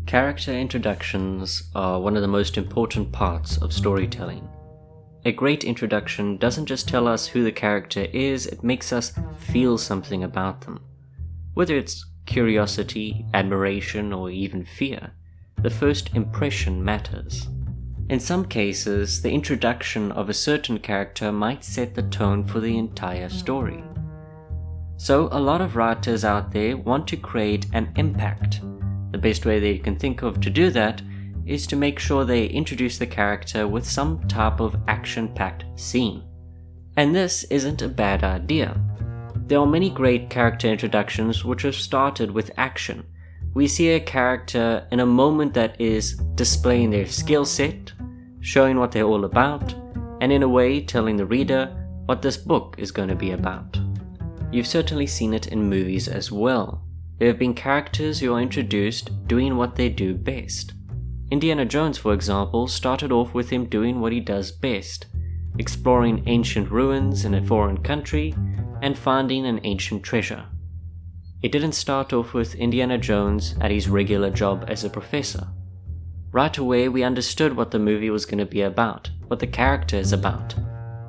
Character introductions are one of the most important parts of storytelling. A great introduction doesn't just tell us who the character is, it makes us feel something about them. Whether it's curiosity, admiration, or even fear, the first impression matters. In some cases, the introduction of a certain character might set the tone for the entire story. So a lot of writers out there want to create an impact. The best way they can think of to do that is to make sure they introduce the character with some type of action-packed scene. And this isn't a bad idea. There are many great character introductions which have started with action. We see a character in a moment that is displaying their skill set, showing what they're all about, and in a way telling the reader what this book is going to be about. You've certainly seen it in movies as well. There have been characters who are introduced doing what they do best. Indiana Jones, for example, started off with him doing what he does best, exploring ancient ruins in a foreign country and finding an ancient treasure. It didn't start off with Indiana Jones at his regular job as a professor. Right away we understood what the movie was going to be about, what the character is about.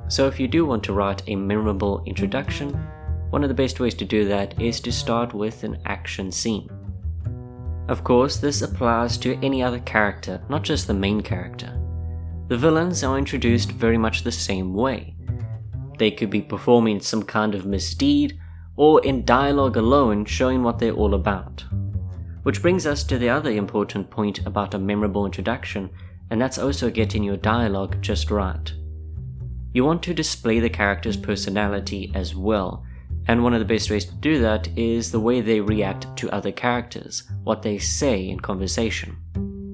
So if you do want to write a memorable introduction, one of the best ways to do that is to start with an action scene. Of course, this applies to any other character, not just the main character. The villains are introduced very much the same way. They could be performing some kind of misdeed, or in dialogue alone showing what they're all about. Which brings us to the other important point about a memorable introduction, and that's also getting your dialogue just right. You want to display the character's personality as well, and one of the best ways to do that is the way they react to other characters, what they say in conversation.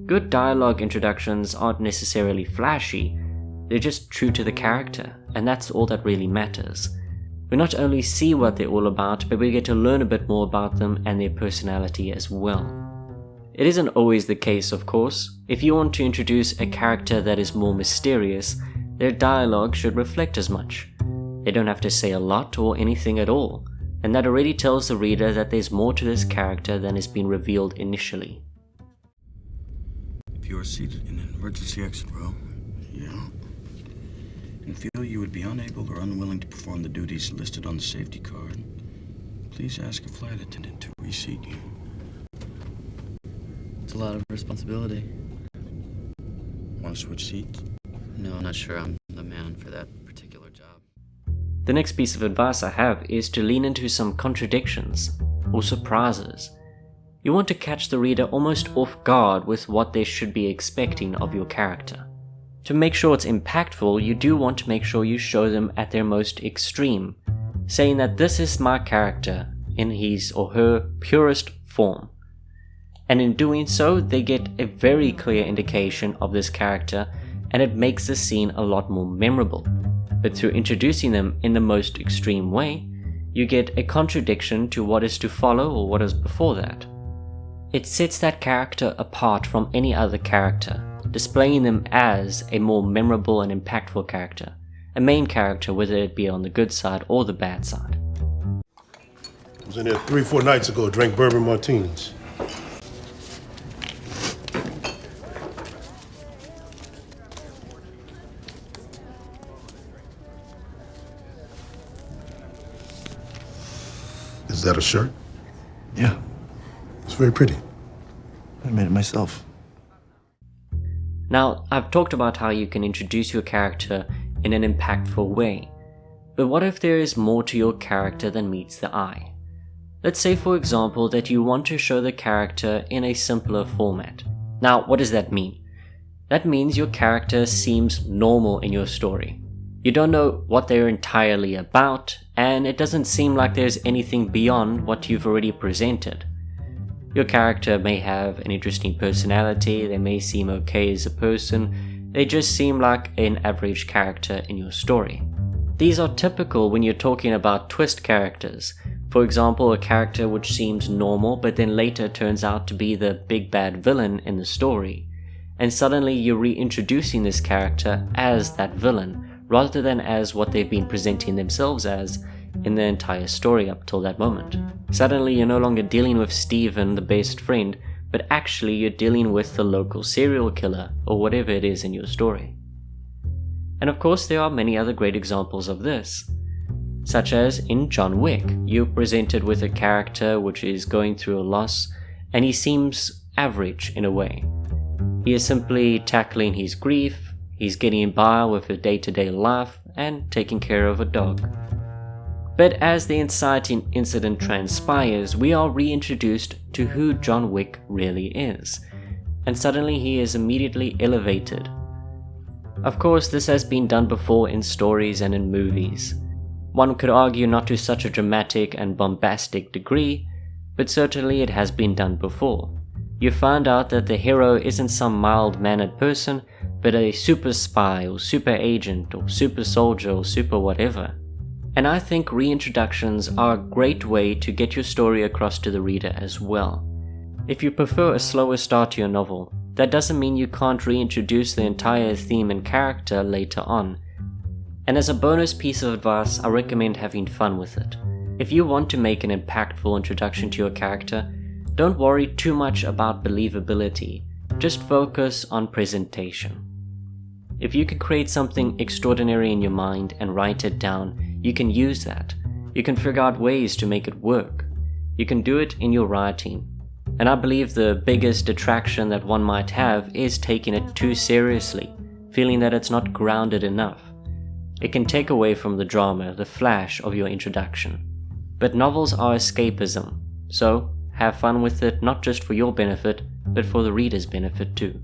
Good dialogue introductions aren't necessarily flashy, they're just true to the character, and that's all that really matters. We not only see what they're all about, but we get to learn a bit more about them and their personality as well. It isn't always the case, of course. If you want to introduce a character that is more mysterious, their dialogue should reflect as much. They don't have to say a lot or anything at all, and that already tells the reader that there's more to this character than has been revealed initially. If you are seated in an emergency exit row, and feel you would be unable or unwilling to perform the duties listed on the safety card, please ask a flight attendant to reseat you. It's a lot of responsibility. Want to switch seats? No, I'm not sure I'm the man for that particular job. The next piece of advice I have is to lean into some contradictions or surprises. You want to catch the reader almost off guard with what they should be expecting of your character. To make sure it's impactful, you do want to make sure you show them at their most extreme, saying that this is my character in his or her purest form. And in doing so, they get a very clear indication of this character, and it makes the scene a lot more memorable. But through introducing them in the most extreme way, you get a contradiction to what is to follow or what is before that. It sets that character apart from any other character, displaying them as a more memorable and impactful character, a main character, whether it be on the good side or the bad side. I was in there 3-4 nights ago, drank bourbon martinis. Is that a shirt? Yeah. It's very pretty. I made it myself. Now, I've talked about how you can introduce your character in an impactful way, but what if there is more to your character than meets the eye? Let's say, for example, that you want to show the character in a simpler format. Now, what does that mean? That means your character seems normal in your story. You don't know what they're entirely about, and it doesn't seem like there's anything beyond what you've already presented. Your character may have an interesting personality, they may seem okay as a person, they just seem like an average character in your story. These are typical when you're talking about twist characters. For example, a character which seems normal but then later turns out to be the big bad villain in the story. And suddenly you're reintroducing this character as that villain, rather than as what they've been presenting themselves as in the entire story up till that moment. Suddenly you're no longer dealing with Steven, the best friend, but actually you're dealing with the local serial killer or whatever it is in your story. And of course there are many other great examples of this, such as in John Wick. You're presented with a character which is going through a loss, and he seems average in a way. He is simply tackling his grief, he's getting by with a day-to-day life, and taking care of a dog. But as the inciting incident transpires, we are reintroduced to who John Wick really is, and suddenly he is immediately elevated. Of course, this has been done before in stories and in movies. One could argue not to such a dramatic and bombastic degree, but certainly it has been done before. You find out that the hero isn't some mild-mannered person, but a super spy or super agent or super soldier or super whatever. And I think reintroductions are a great way to get your story across to the reader as well. If you prefer a slower start to your novel, that doesn't mean you can't reintroduce the entire theme and character later on. And as a bonus piece of advice, I recommend having fun with it. If you want to make an impactful introduction to your character, don't worry too much about believability, just focus on presentation. If you can create something extraordinary in your mind and write it down, you can use that. You can figure out ways to make it work. You can do it in your writing. And I believe the biggest detraction that one might have is taking it too seriously, feeling that it's not grounded enough. It can take away from the drama, the flash of your introduction. But novels are escapism, so have fun with it, not just for your benefit, but for the reader's benefit too.